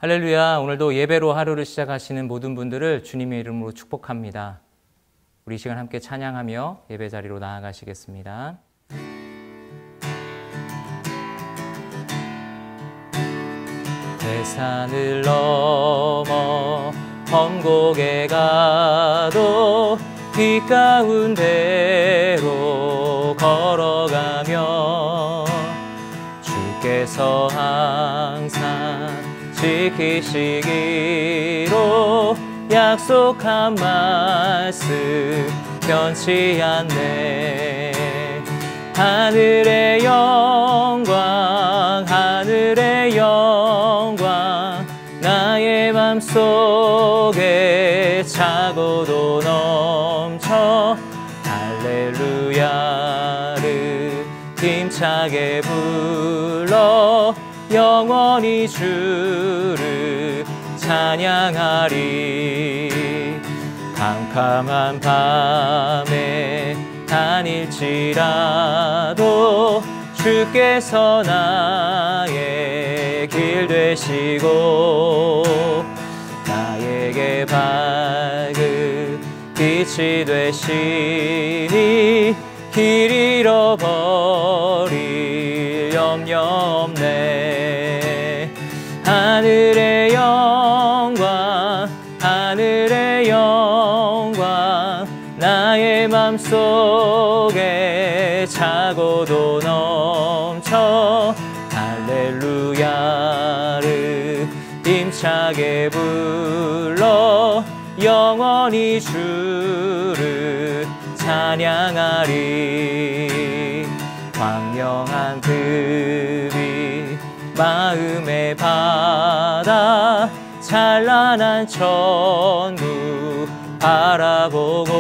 할렐루야. 오늘도 예배로 하루를 시작하시는 모든 분들을 주님의 이름으로 축복합니다. 우리 이 시간 함께 찬양하며 예배 자리로 나아가시겠습니다. 대산을 넘어 험곡에 가도 길 가운데로 걸어가며 주께서 항상 지키시기로 약속한 말씀 변치 않네. 하늘의 영광 하늘의 영광 나의 맘속에 차고도 넘쳐 할렐루야를 힘차게 불러 영원히 주를 찬양하리. 캄캄한 밤에 다닐지라도 주께서 나의 길 되시고 나에게 밝은 빛이 되시니 길 잃어버릴 염려 없네. 하늘의 영광 하늘의 영광 나의 맘속에 차고도 넘쳐 할렐루야를 힘차게 불러 영원히 주를 찬양하리. 광명한 급이 마음에 받아 찬란한 천국 바라보고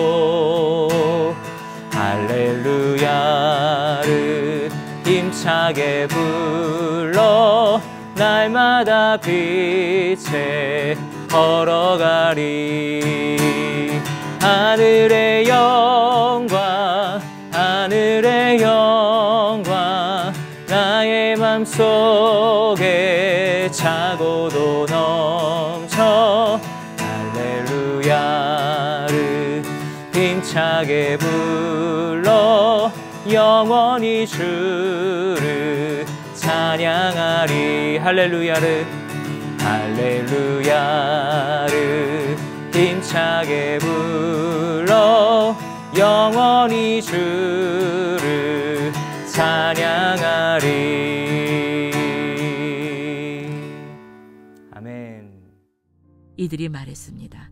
할렐루야를 힘차게 불러 날마다 빛에 걸어가리. 하늘의 영광 하늘의 영광 나의 맘속에 차고도 넘쳐 할렐루야를 힘차게 불러 영원히 주를 찬양하리. 할렐루야를 할렐루야를 힘차게 불러 영원히 주를 찬양하리. 아멘. 이들이 말했습니다.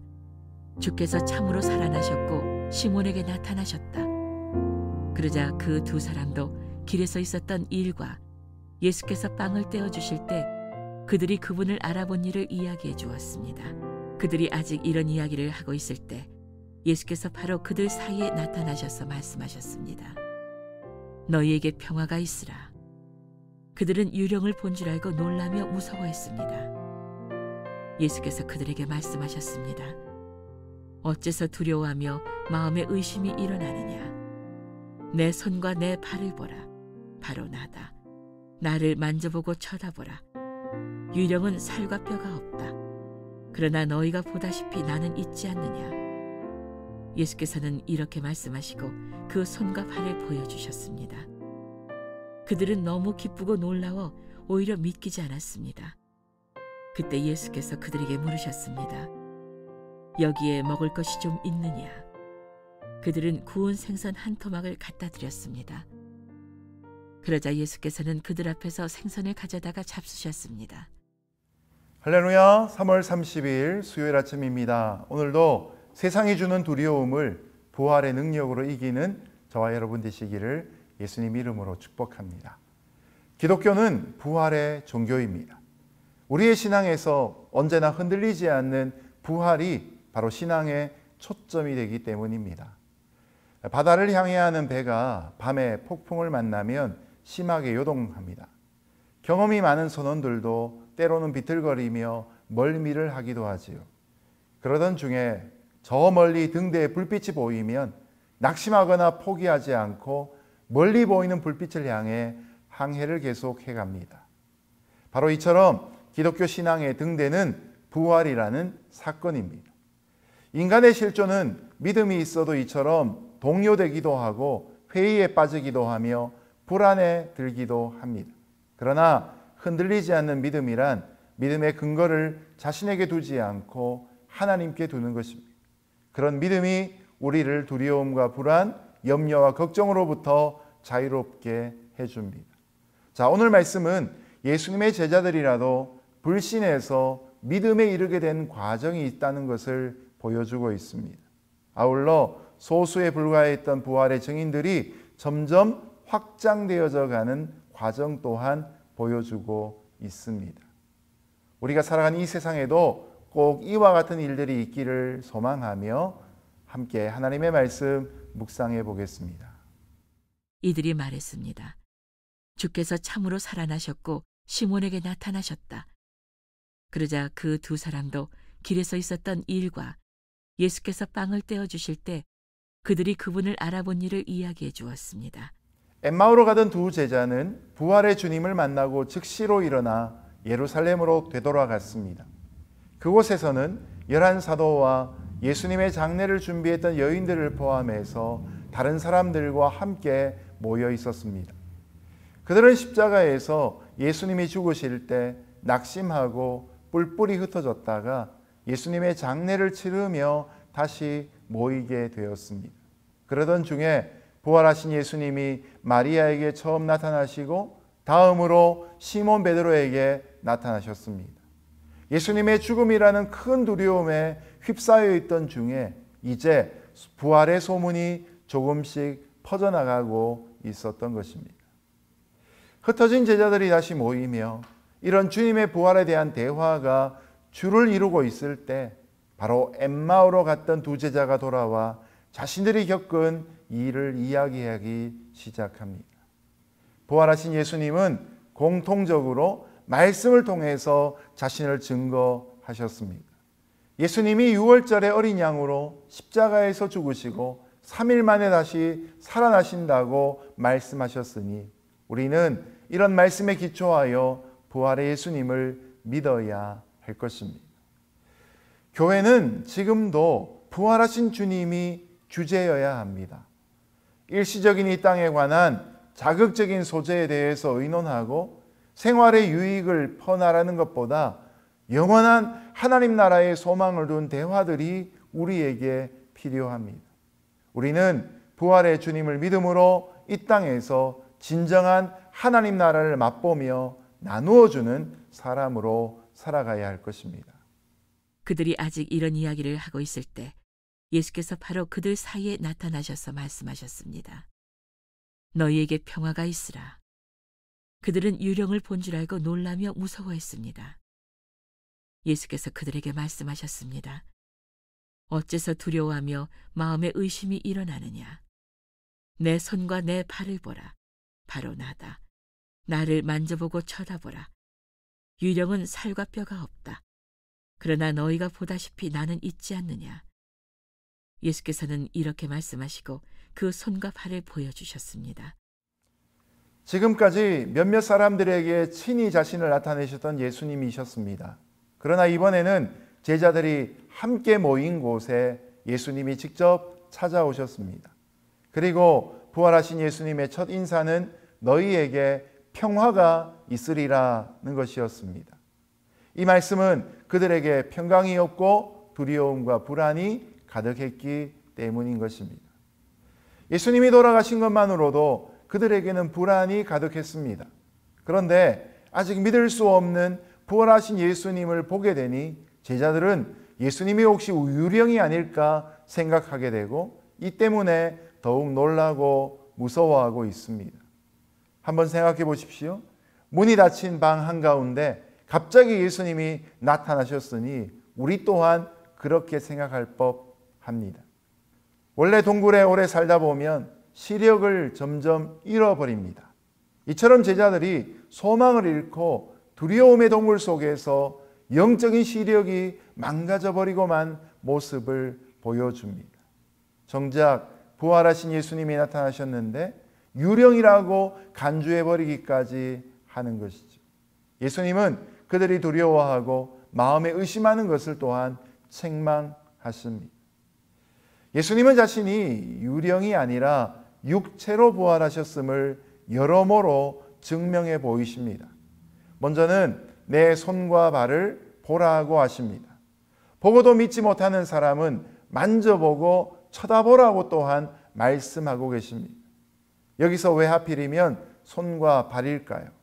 주께서 참으로 살아나셨고 시몬에게 나타나셨다. 그러자 그 두 사람도 길에서 있었던 일과 예수께서 빵을 떼어주실 때 그들이 그분을 알아본 일을 이야기해 주었습니다. 그들이 아직 이런 이야기를 하고 있을 때 예수께서 바로 그들 사이에 나타나셔서 말씀하셨습니다. 너희에게 평화가 있으라. 그들은 유령을 본 줄 알고 놀라며 무서워했습니다. 예수께서 그들에게 말씀하셨습니다. 어째서 두려워하며 마음에 의심이 일어나느냐. 내 손과 내 발을 보라. 바로 나다. 나를 만져보고 쳐다보라. 유령은 살과 뼈가 없다. 그러나 너희가 보다시피 나는 있지 않느냐. 예수께서는 이렇게 말씀하시고 그 손과 발을 보여주셨습니다. 그들은 너무 기쁘고 놀라워 오히려 믿기지 않았습니다. 그때 예수께서 그들에게 물으셨습니다. 여기에 먹을 것이 좀 있느냐. 그들은 구운 생선 한 토막을 갖다 드렸습니다. 그러자 예수께서는 그들 앞에서 생선을 가져다가 잡수셨습니다. 할렐루야. 3월 30일 수요일 아침입니다. 오늘도 세상이 주는 두려움을 부활의 능력으로 이기는 저와 여러분 되시기를 예수님 이름으로 축복합니다. 기독교는 부활의 종교입니다. 우리의 신앙에서 언제나 흔들리지 않는 부활이 바로 신앙의 초점이 되기 때문입니다. 바다를 향해 하는 배가 밤에 폭풍을 만나면 심하게 요동합니다. 경험이 많은 선원들도 때로는 비틀거리며 멀미를 하기도 하지요. 그러던 중에 저 멀리 등대에 불빛이 보이면 낙심하거나 포기하지 않고 멀리 보이는 불빛을 향해 항해를 계속해 갑니다. 바로 이처럼 기독교 신앙의 등대는 부활이라는 사건입니다. 인간의 실존은 믿음이 있어도 이처럼 동요되기도 하고 회의에 빠지기도 하며 불안에 들기도 합니다. 그러나 흔들리지 않는 믿음이란 믿음의 근거를 자신에게 두지 않고 하나님께 두는 것입니다. 그런 믿음이 우리를 두려움과 불안, 염려와 걱정으로부터 자유롭게 해줍니다. 자, 오늘 말씀은 예수님의 제자들이라도 불신해서 믿음에 이르게 된 과정이 있다는 것을 보여주고 있습니다. 아울러 소수에 불과했던 부활의 증인들이 점점 확장되어져 가는 과정 또한 보여주고 있습니다. 우리가 살아가는 이 세상에도 꼭 이와 같은 일들이 있기를 소망하며 함께 하나님의 말씀 묵상해 보겠습니다. 이들이 말했습니다. 주께서 참으로 살아나셨고 시몬에게 나타나셨다. 그러자 그 두 사람도 길에서 있었던 일과 예수께서 빵을 떼어주실 때 그들이 그분을 알아본 일을 이야기해 주었습니다. 엠마오로 가던 두 제자는 부활의 주님을 만나고 즉시로 일어나 예루살렘으로 되돌아갔습니다. 그곳에서는 11사도와 예수님의 장례를 준비했던 여인들을 포함해서 다른 사람들과 함께 모여 있었습니다. 그들은 십자가에서 예수님이 죽으실 때 낙심하고 뿔뿔이 흩어졌다가 예수님의 장례를 치르며 다시 모이게 되었습니다. 그러던 중에 부활하신 예수님이 마리아에게 처음 나타나시고 다음으로 시몬 베드로에게 나타나셨습니다. 예수님의 죽음이라는 큰 두려움에 휩싸여 있던 중에 이제 부활의 소문이 조금씩 퍼져나가고 있었던 것입니다. 흩어진 제자들이 다시 모이며 이런 주님의 부활에 대한 대화가 주를 이루고 있을 때 바로 엠마오로 갔던 두 제자가 돌아와 자신들이 겪은 이 일을 이야기하기 시작합니다. 부활하신 예수님은 공통적으로 말씀을 통해서 자신을 증거하셨습니다. 예수님이 6월절의 어린 양으로 십자가에서 죽으시고 3일 만에 다시 살아나신다고 말씀하셨으니 우리는 이런 말씀에 기초하여 부활의 예수님을 믿어야 할 것입니다. 교회는 지금도 부활하신 주님이 주제여야 합니다. 일시적인 이 땅에 관한 자극적인 소재에 대해서 의논하고 생활의 유익을 퍼나가는 것보다 영원한 하나님 나라의 소망을 둔 대화들이 우리에게 필요합니다. 우리는 부활의 주님을 믿음으로 이 땅에서 진정한 하나님 나라를 맛보며 나누어주는 사람으로 살아가야 할 것입니다. 그들이 아직 이런 이야기를 하고 있을 때 예수께서 바로 그들 사이에 나타나셔서 말씀하셨습니다. 너희에게 평화가 있으라. 그들은 유령을 본 줄 알고 놀라며 무서워했습니다. 예수께서 그들에게 말씀하셨습니다. 어째서 두려워하며 마음에 의심이 일어나느냐. 내 손과 내 발을 보라. 바로 나다. 나를 만져보고 쳐다보라. 유령은 살과 뼈가 없다. 그러나 너희가 보다시피 나는 있지 않느냐. 예수께서는 이렇게 말씀하시고 그 손과 발을 보여주셨습니다. 지금까지 몇몇 사람들에게 친히 자신을 나타내셨던 예수님이셨습니다. 그러나 이번에는 제자들이 함께 모인 곳에 예수님이 직접 찾아오셨습니다. 그리고 부활하신 예수님의 첫 인사는 너희에게 평화가 있으리라는 것이었습니다. 이 말씀은 그들에게 평강이 없고 두려움과 불안이 가득했기 때문인 것입니다. 예수님이 돌아가신 것만으로도 그들에게는 불안이 가득했습니다. 그런데 아직 믿을 수 없는 부활하신 예수님을 보게 되니 제자들은 예수님이 혹시 유령이 아닐까 생각하게 되고 이 때문에 더욱 놀라고 무서워하고 있습니다. 한번 생각해 보십시오. 문이 닫힌 방 한가운데 갑자기 예수님이 나타나셨으니 우리 또한 그렇게 생각할 법합니다. 원래 동굴에 오래 살다 보면 시력을 점점 잃어버립니다. 이처럼 제자들이 소망을 잃고 두려움의 동굴 속에서 영적인 시력이 망가져버리고만 모습을 보여줍니다. 정작 부활하신 예수님이 나타나셨는데 유령이라고 간주해버리기까지 하는 것이죠. 예수님은 그들이 두려워하고 마음에 의심하는 것을 또한 책망하십니다. 예수님은 자신이 유령이 아니라 육체로 부활하셨음을 여러모로 증명해 보이십니다. 먼저는 내 손과 발을 보라고 하십니다. 보고도 믿지 못하는 사람은 만져보고 쳐다보라고 또한 말씀하고 계십니다. 여기서 왜 하필이면 손과 발일까요?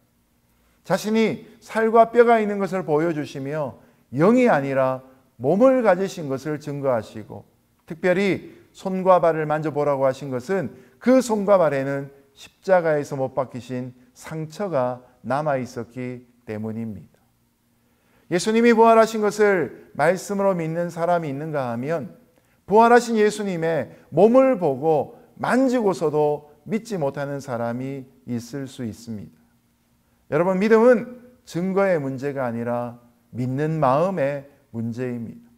자신이 살과 뼈가 있는 것을 보여주시며 영이 아니라 몸을 가지신 것을 증거하시고, 특별히 손과 발을 만져보라고 하신 것은 그 손과 발에는 십자가에서 못 박히신 상처가 남아 있었기 때문입니다. 예수님이 부활하신 것을 말씀으로 믿는 사람이 있는가 하면 부활하신 예수님의 몸을 보고 만지고서도 믿지 못하는 사람이 있을 수 있습니다. 여러분, 믿음은 증거의 문제가 아니라 믿는 마음의 문제입니다.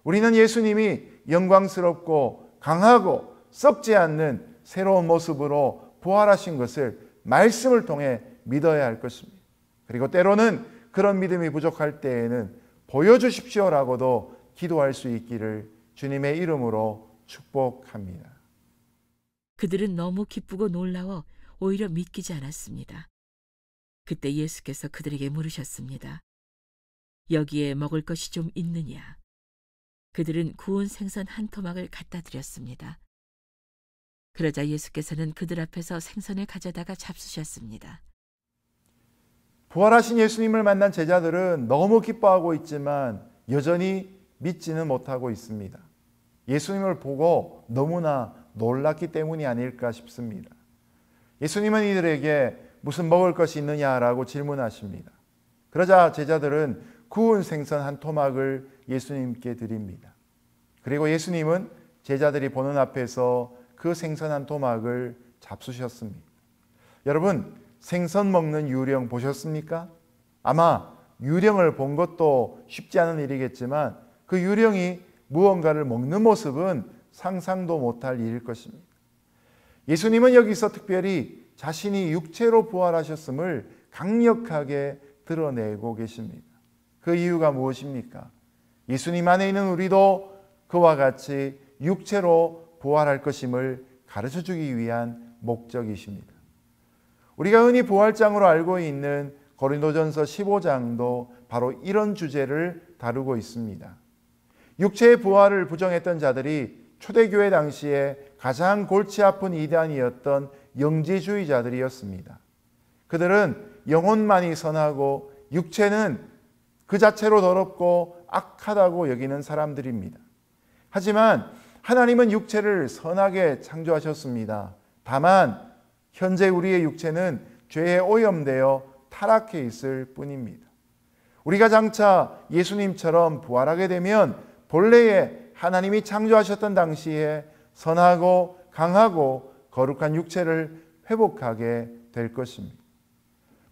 우리는 예수님이 영광스럽고 강하고 썩지 않는 새로운 모습으로 부활하신 것을 말씀을 통해 믿어야 할 것입니다. 그리고 때로는 그런 믿음이 부족할 때에는 보여주십시오라고도 기도할 수 있기를 주님의 이름으로 축복합니다. 그들은 너무 기쁘고 놀라워 오히려 믿기지 않았습니다. 그때 예수께서 그들에게 물으셨습니다. 여기에 먹을 것이 좀 있느냐? 그들은 구운 생선 한 토막을 갖다 드렸습니다. 그러자 예수께서는 그들 앞에서 생선을 가져다가 잡수셨습니다. 부활하신 예수님을 만난 제자들은 너무 기뻐하고 있지만 여전히 믿지는 못하고 있습니다. 예수님을 보고 너무나 놀랐기 때문이 아닐까 싶습니다. 예수님은 이들에게 무슨 먹을 것이 있느냐라고 질문하십니다. 그러자 제자들은 구운 생선 한 토막을 예수님께 드립니다. 그리고 예수님은 제자들이 보는 앞에서 그 생선 한 토막을 잡수셨습니다. 여러분, 생선 먹는 유령 보셨습니까? 아마 유령을 본 것도 쉽지 않은 일이겠지만 그 유령이 무언가를 먹는 모습은 상상도 못할 일일 것입니다. 예수님은 여기서 특별히 자신이 육체로 부활하셨음을 강력하게 드러내고 계십니다. 그 이유가 무엇입니까? 예수님 안에 있는 우리도 그와 같이 육체로 부활할 것임을 가르쳐주기 위한 목적이십니다. 우리가 흔히 부활장으로 알고 있는 고린도전서 15장도 바로 이런 주제를 다루고 있습니다. 육체의 부활을 부정했던 자들이 초대교회 당시에 가장 골치 아픈 이단이었던 영지주의자들이었습니다. 그들은 영혼만이 선하고 육체는 그 자체로 더럽고 악하다고 여기는 사람들입니다. 하지만 하나님은 육체를 선하게 창조하셨습니다. 다만 현재 우리의 육체는 죄에 오염되어 타락해 있을 뿐입니다. 우리가 장차 예수님처럼 부활하게 되면 본래의 하나님이 창조하셨던 당시에 선하고 강하고 거룩한 육체를 회복하게 될 것입니다.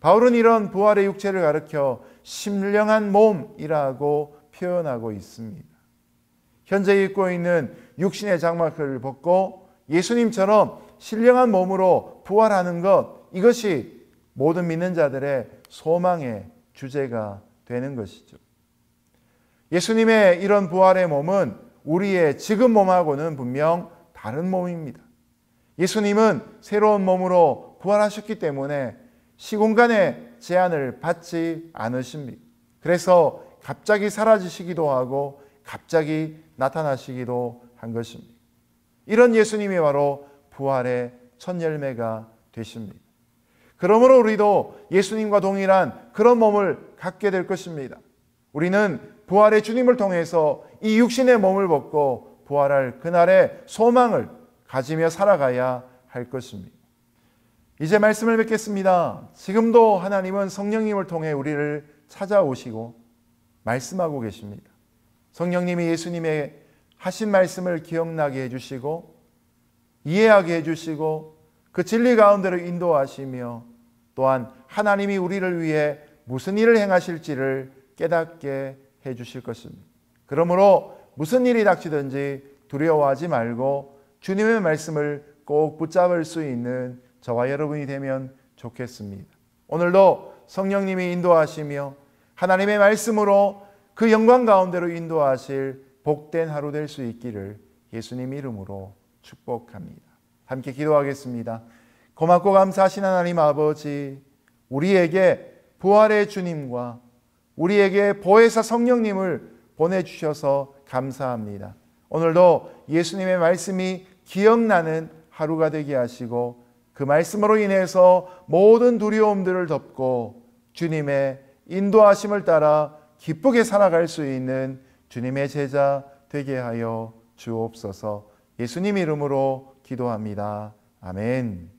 바울은 이런 부활의 육체를 가리켜 신령한 몸이라고 표현하고 있습니다. 현재 입고 있는 육신의 장막을 벗고 예수님처럼 신령한 몸으로 부활하는 것, 이것이 모든 믿는 자들의 소망의 주제가 되는 것이죠. 예수님의 이런 부활의 몸은 우리의 지금 몸하고는 분명 다른 몸입니다. 예수님은 새로운 몸으로 부활하셨기 때문에 시공간의 제한을 받지 않으십니다. 그래서 갑자기 사라지시기도 하고 갑자기 나타나시기도 한 것입니다. 이런 예수님이 바로 부활의 첫 열매가 되십니다. 그러므로 우리도 예수님과 동일한 그런 몸을 갖게 될 것입니다. 우리는 부활의 주님을 통해서 이 육신의 몸을 벗고 부활할 그날의 소망을 가지며 살아가야 할 것입니다. 이제 말씀을 맺겠습니다. 지금도 하나님은 성령님을 통해 우리를 찾아오시고 말씀하고 계십니다. 성령님이 예수님의 하신 말씀을 기억나게 해주시고 이해하게 해주시고 그 진리 가운데로 인도하시며 또한 하나님이 우리를 위해 무슨 일을 행하실지를 깨닫게 해주실 것입니다. 그러므로 무슨 일이 닥치든지 두려워하지 말고 주님의 말씀을 꼭 붙잡을 수 있는 저와 여러분이 되면 좋겠습니다. 오늘도 성령님이 인도하시며 하나님의 말씀으로 그 영광 가운데로 인도하실 복된 하루 될 수 있기를 예수님 이름으로 축복합니다. 함께 기도하겠습니다. 고맙고 감사하신 하나님 아버지, 우리에게 부활의 주님과 우리에게 보혜사 성령님을 보내주셔서 감사합니다. 오늘도 예수님의 말씀이 기억나는 하루가 되게 하시고 그 말씀으로 인해서 모든 두려움들을 덮고 주님의 인도하심을 따라 기쁘게 살아갈 수 있는 주님의 제자 되게 하여 주옵소서. 예수님 이름으로 기도합니다. 아멘.